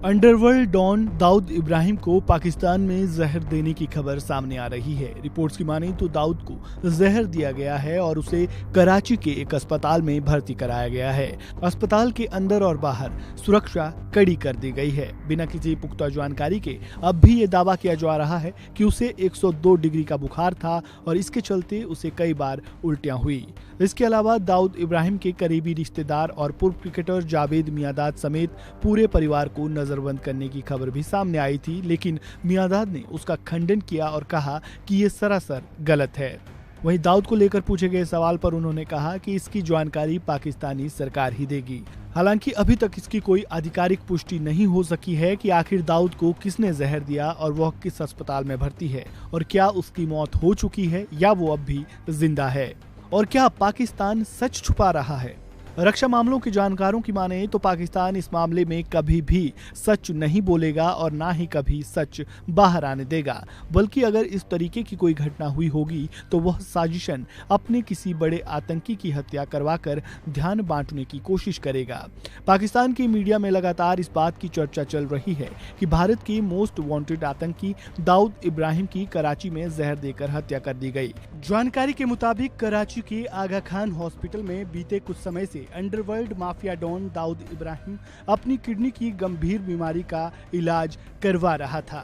Underworld don Dawood Ibrahim को पाकिस्तान में जहर देने की खबर सामने आ रही है। रिपोर्ट्स की माने तो दाऊद को जहर दिया गया है और उसे कराची के एक अस्पताल में भर्ती कराया गया है। अस्पताल के अंदर और बाहर सुरक्षा कड़ी कर दी गई है। बिना किसी पुख्ता जानकारी के अब भी ये दावा किया जा रहा है कि उसे 102 डिग्री का बुखार था और इसके चलते उसे कई बार उल्टियां हुई। इसके अलावा दाऊद इब्राहिम के करीबी रिश्तेदार और पूर्व क्रिकेटर जावेद मियांदाद समेत पूरे परिवार को नजरबंद करने की खबर भी सामने आई थी, लेकिन मियांदाद ने उसका खंडन किया और कहा कि ये सरासर गलत है। वहीं दाऊद को लेकर पूछे गए सवाल पर उन्होंने कहा कि इसकी जानकारी पाकिस्तानी सरकार ही देगी। हालांकि अभी तक इसकी कोई आधिकारिक पुष्टि नहीं हो सकी है कि आखिर दाऊद को किसने जहर दिया और वह किस अस्पताल में भर्ती है और क्या उसकी मौत हो चुकी है या वो अब भी जिंदा है और क्या पाकिस्तान सच छुपा रहा है। रक्षा मामलों के जानकारों की माने तो पाकिस्तान इस मामले में कभी भी सच नहीं बोलेगा और ना ही कभी सच बाहर आने देगा, बल्कि अगर इस तरीके की कोई घटना हुई होगी तो वह साजिशन अपने किसी बड़े आतंकी की हत्या करवाकर ध्यान बांटने की कोशिश करेगा। पाकिस्तान की मीडिया में लगातार इस बात की चर्चा चल रही है कि भारत के मोस्ट वांटेड आतंकी दाऊद इब्राहिम की कराची में जहर देकर हत्या कर दी गई। जानकारी के मुताबिक कराची के आगा खान हॉस्पिटल में बीते कुछ समय से underworld mafia don Dawood Ibrahim अपनी किडनी की गंभीर बीमारी का इलाज करवा रहा था।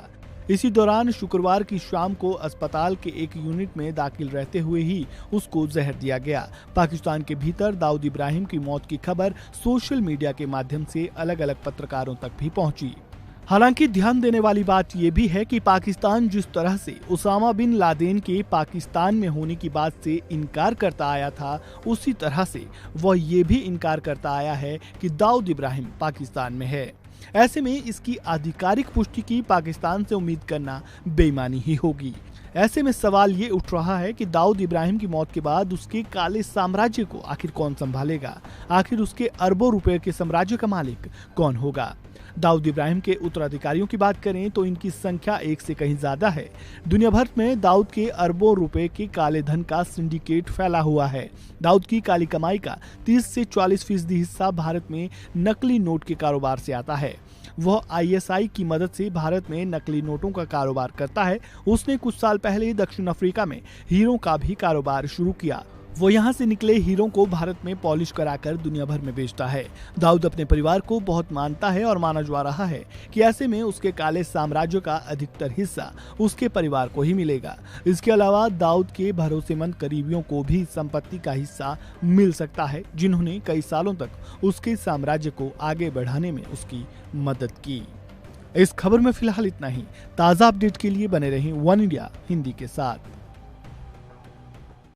इसी दौरान शुक्रवार की शाम को अस्पताल के एक यूनिट में दाखिल रहते हुए ही उसको जहर दिया गया। पाकिस्तान के भीतर दाऊद इब्राहिम की मौत की खबर सोशल मीडिया के माध्यम से अलग अलग पत्रकारों तक भी पहुंची। हालांकि ध्यान देने वाली बात यह भी है कि पाकिस्तान जिस तरह से उसामा बिन लादेन के पाकिस्तान में होने की बात से इनकार करता आया था, उसी तरह से वह ये भी इनकार करता आया है कि दाऊद इब्राहिम पाकिस्तान में है। ऐसे में इसकी आधिकारिक पुष्टि की पाकिस्तान से उम्मीद करना बेईमानी ही होगी। ऐसे में सवाल ये उठ रहा है कि दाऊद इब्राहिम की मौत के बाद उसके काले साम्राज्य को आखिर कौन संभालेगा, आखिर उसके अरबों रुपए के साम्राज्य का मालिक कौन होगा। दाऊद इब्राहिम के उत्तराधिकारियों की बात करें तो इनकी संख्या एक से कहीं ज्यादा है। दुनिया भर में दाऊद के अरबों रुपए के काले धन का सिंडिकेट फैला हुआ है। दाऊद की काली कमाई का 30 से 40% हिस्सा भारत में नकली नोट के कारोबार से आता है। वह ISI की मदद से भारत में नकली नोटों का कारोबार करता है। उसने कुछ साल पहले दक्षिण अफ्रीका में हीरों का भी कारोबार शुरू किया। वो यहाँ से निकले हीरों को भारत में पॉलिश कराकर दुनिया भर में बेचता है। दाऊद अपने परिवार को बहुत मानता है और माना जा रहा है कि ऐसे में उसके काले साम्राज्य का अधिकतर हिस्सा उसके परिवार को ही मिलेगा। इसके अलावा दाऊद के भरोसेमंद करीबियों को भी संपत्ति का हिस्सा मिल सकता है, जिन्होंने कई सालों तक उसके साम्राज्य को आगे बढ़ाने में उसकी मदद की। इस खबर में फिलहाल इतना ही। ताज़ा अपडेट के लिए बने रहें वन इंडिया हिंदी के साथ।